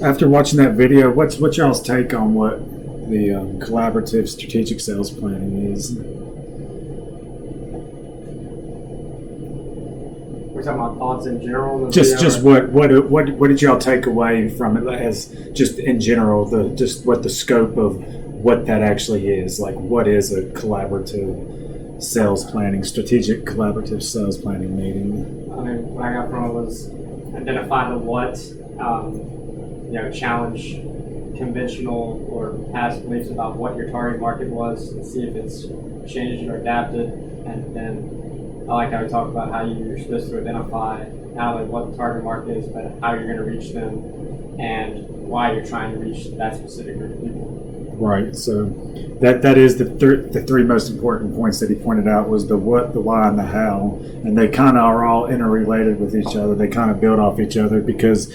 After watching that video, what's y'all's take on what the collaborative strategic sales planning is? We're talking about thoughts in general. Just what did y'all take away from it as just in general, just what the scope of what that actually is, like what is a collaborative sales planning, strategic collaborative sales planning meeting? I mean, what I got from it was identify the what, challenge conventional or past beliefs about what your target market was and see if it's changed or adapted. And then I like how we talk about how you're supposed to identify not only what the target market is, but how you're going to reach them and why you're trying to reach that specific group of people. Right. So that is the three most important points that he pointed out was the what, the why, and the how, and they kind of are all interrelated with each other. They kind of build off each other because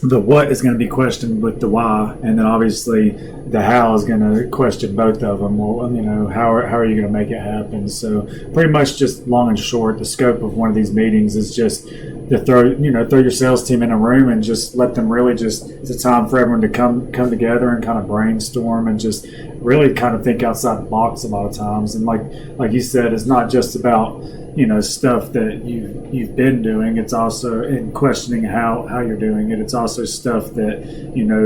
the what is going to be questioned with the why, and then obviously the how is going to question both of them. Well, how are you going to make it happen? So pretty much just long and short, the scope of one of these meetings is just to throw your sales team in a room and just let them really it's a time for everyone to come together and kind of brainstorm and just really kind of think outside the box a lot of times. And like you said, it's not just about stuff that you've been doing. It's also in questioning how you're doing it. It's also stuff that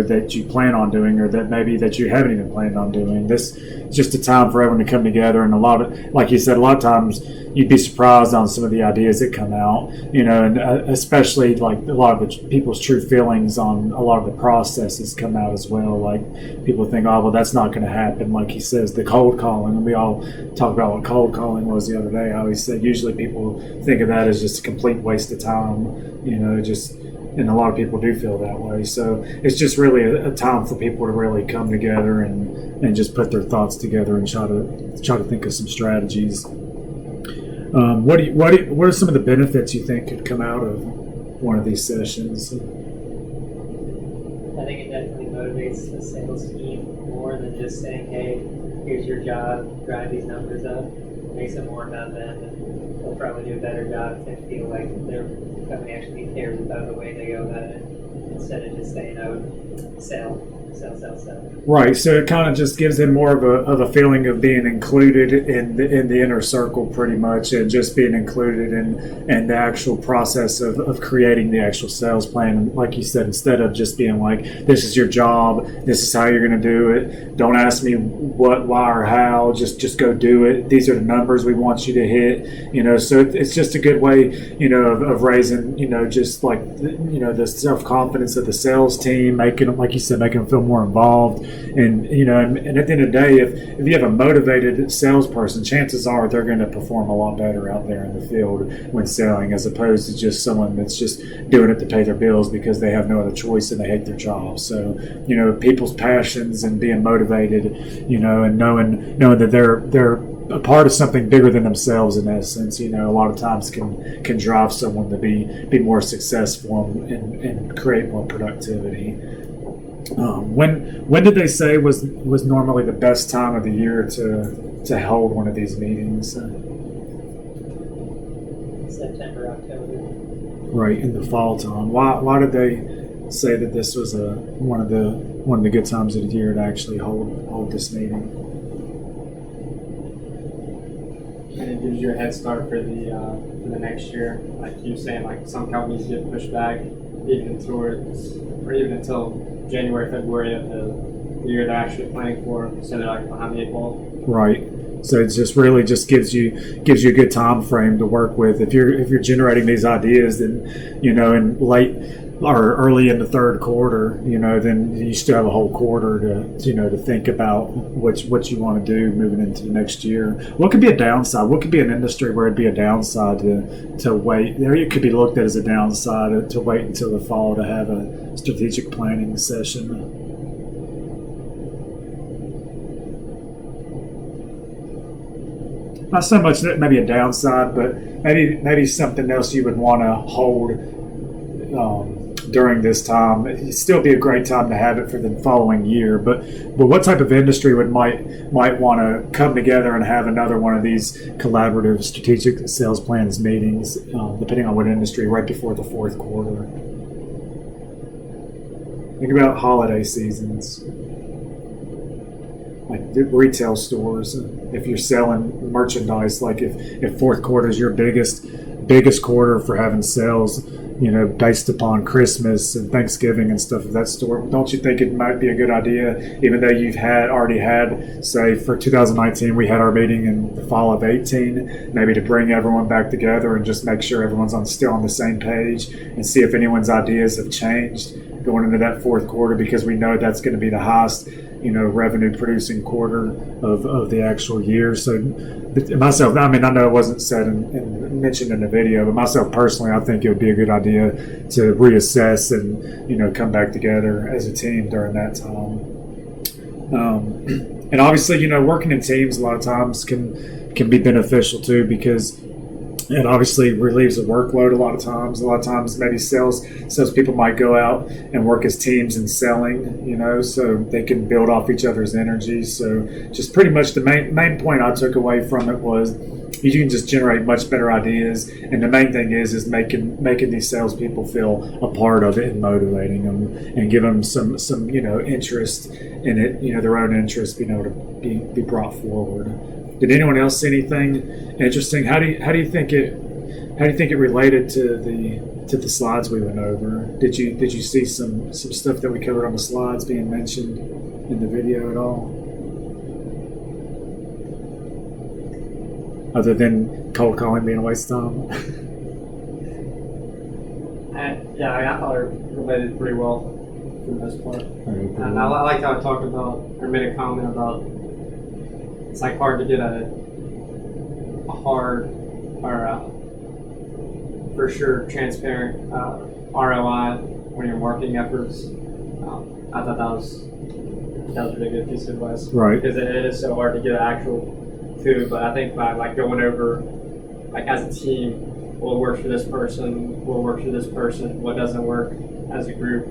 that you plan on doing or that maybe that you haven't even planned on doing. This is just a time for everyone to come together, and a lot of, like you said, a lot of times you'd be surprised on some of the ideas that come out, and especially like a lot of people's true feelings on a lot of the processes come out as well. Like people think, oh, well, that's not going to happen. Like he says, the cold calling, and we all talked about what cold calling was the other day, how he said usually people think of that as just a complete waste of time, and a lot of people do feel that way. So it's just really a time for people to really come together and just put their thoughts together and try to think of some strategies. What are some of the benefits you think could come out of one of these sessions? I think it definitely motivates the sales team more than just saying, hey, here's your job, drive these numbers up. It makes it more about them, and they'll probably do a better job if they feel like their company actually cares about the way they go about it, instead of just saying, oh, sell. Right, so it kind of just gives them more of a feeling of being included in the inner circle, pretty much, and just being included in the actual process of creating the actual sales plan. And like you said, instead of just being like, this is your job, this is how you're going to do it, don't ask me what, why, or how, just go do it. These are the numbers we want you to hit. So it's just a good way, of raising, just like, the self-confidence of the sales team, making them, like you said, making them feel more involved, and at the end of the day, if you have a motivated salesperson, chances are they're going to perform a lot better out there in the field when selling, as opposed to just someone that's just doing it to pay their bills because they have no other choice and they hate their job. So people's passions and being motivated, and knowing that they're a part of something bigger than themselves, in essence, a lot of times can drive someone to be more successful and create more productivity. When did they say was normally the best time of the year to hold one of these meetings? September, October. Right, in the fall time. Why did they say that this was one of the good times of the year to actually hold this meeting? And it gives you a head start for the next year. Like you were saying, like some companies get pushed back even until January, February of the year they're actually planning for, so they're like behind the eight ball. Right. So it just really just gives you a good time frame to work with. If you're generating these ideas, then in late or early in the third quarter, then you still have a whole quarter to think about what you want to do moving into the next year. What could be a downside? What could be an industry where it'd be a downside to wait? It could be looked at as a downside to wait until the fall to have a strategic planning session. Not so much that maybe a downside, but maybe something else you would want to hold during this time. It'd still be a great time to have it for the following year. But what type of industry might want to come together and have another one of these collaborative strategic sales plans meetings, depending on what industry, right before the fourth quarter? Think about holiday seasons, like the retail stores. If you're selling merchandise, like if fourth quarter is your biggest quarter for having sales, based upon Christmas and Thanksgiving and stuff of that sort, don't you think it might be a good idea, even though you've already had, say, for 2019, we had our meeting in the fall of 18, maybe to bring everyone back together and just make sure everyone's still on the same page and see if anyone's ideas have changed going into that fourth quarter, because we know that's going to be the highest, revenue producing quarter of the actual year. So myself, I know it wasn't said and mentioned in the video, but myself personally, I think it would be a good idea to reassess and, come back together as a team during that time. And obviously, working in teams a lot of times can be beneficial too, because it obviously relieves the workload a lot of times. A lot of times, maybe salespeople might go out and work as teams in selling, so they can build off each other's energy. So just pretty much the main point I took away from it was you can just generate much better ideas. And the main thing is making these salespeople feel a part of it and motivating them and give them some interest in it, their own interest being able to be brought forward. Did anyone else see anything interesting? How do you think it related to the slides we went over? Did you see some stuff that we covered on the slides being mentioned in the video at all? Other than cold calling being a waste of time? I thought it related pretty well for the most part. And I liked how I talked about, or made a comment about, it's like hard to get a hard or for sure transparent ROI when you're marketing efforts. I thought that was a really good piece of advice, right? Because it is so hard to get an actual food. But I think by going over, as a team, what works for this person, what works for this person, what doesn't work as a group,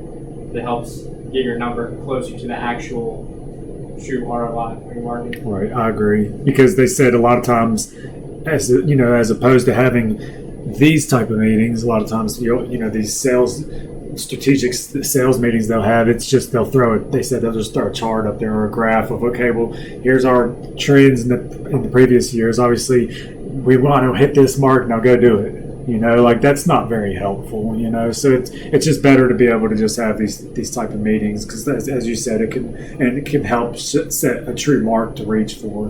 that helps get your number closer to the actual true ROI when you're marketing. Right, I agree, because they said a lot of times, as opposed to having these type of meetings, a lot of times these strategic sales meetings they'll have, it's just they'll just throw a chart up there or a graph of, okay, well, here's our trends in the previous years. Obviously, we want to hit this mark, now go do it. That's not very helpful, so it's just better to be able to just have these type of meetings, because as you said, it can help set a true mark to reach for,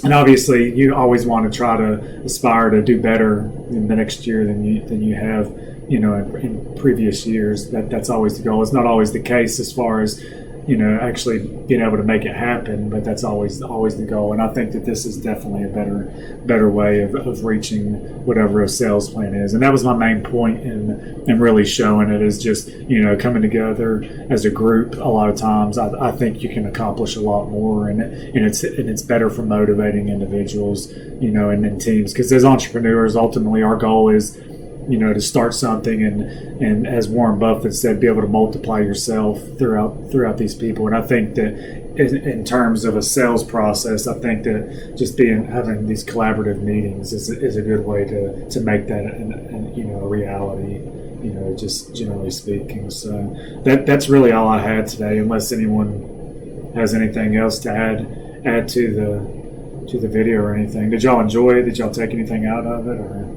and obviously you always want to try to aspire to do better in the next year than you have, in previous years. That's always the goal. It's not always the case as far as actually being able to make it happen, but that's always the goal. And I think that this is definitely a better way of reaching whatever a sales plan is. And that was my main point in really showing it, is just coming together as a group. A lot of times I think you can accomplish a lot more, and it's better for motivating individuals, and in teams, because as entrepreneurs, ultimately our goal is to start something and as Warren Buffett said, be able to multiply yourself throughout these people. And I think that in terms of a sales process, I think that just having these collaborative meetings is a good way to make that a reality, just generally speaking. So that's really all I had today, unless anyone has anything else to add to the video or anything. Did y'all enjoy it? Did y'all take anything out of it? Or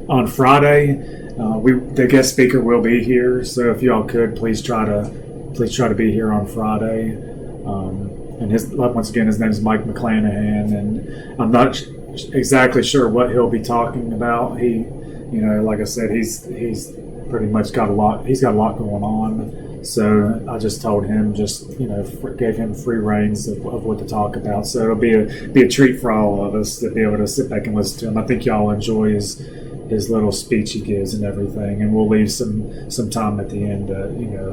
on Friday, the guest speaker will be here, so if y'all could please try to be here on Friday. And once again, his name is Mike McClanahan, and I'm not exactly sure what he'll be talking about. He, like I said, he's pretty much got a lot going on. So I just told him, gave him free reins of what to talk about. So it'll be a treat for all of us to be able to sit back and listen to him. I think y'all enjoy his little speech he gives and everything. And we'll leave some time at the end to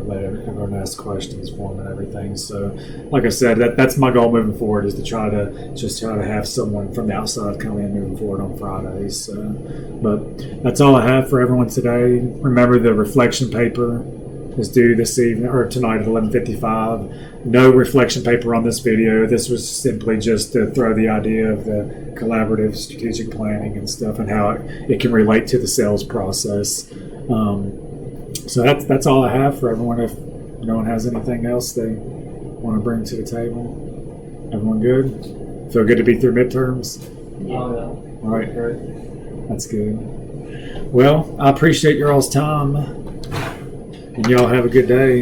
let everyone ask questions for him and everything. So like I said, that's my goal moving forward, is to try to have someone from the outside come in moving forward on Fridays. But that's all I have for everyone today. Remember, the reflection paper is due this evening or tonight at 11:55. No reflection paper on this video. This was simply just to throw the idea of the collaborative strategic planning and stuff, and how it can relate to the sales process. So that's all I have for everyone. If no one has anything else they want to bring to the table, everyone good? Feel good to be through midterms? Yeah. Oh, All right, yeah. Great. that's good. Well, I appreciate your all's time, and y'all have a good day.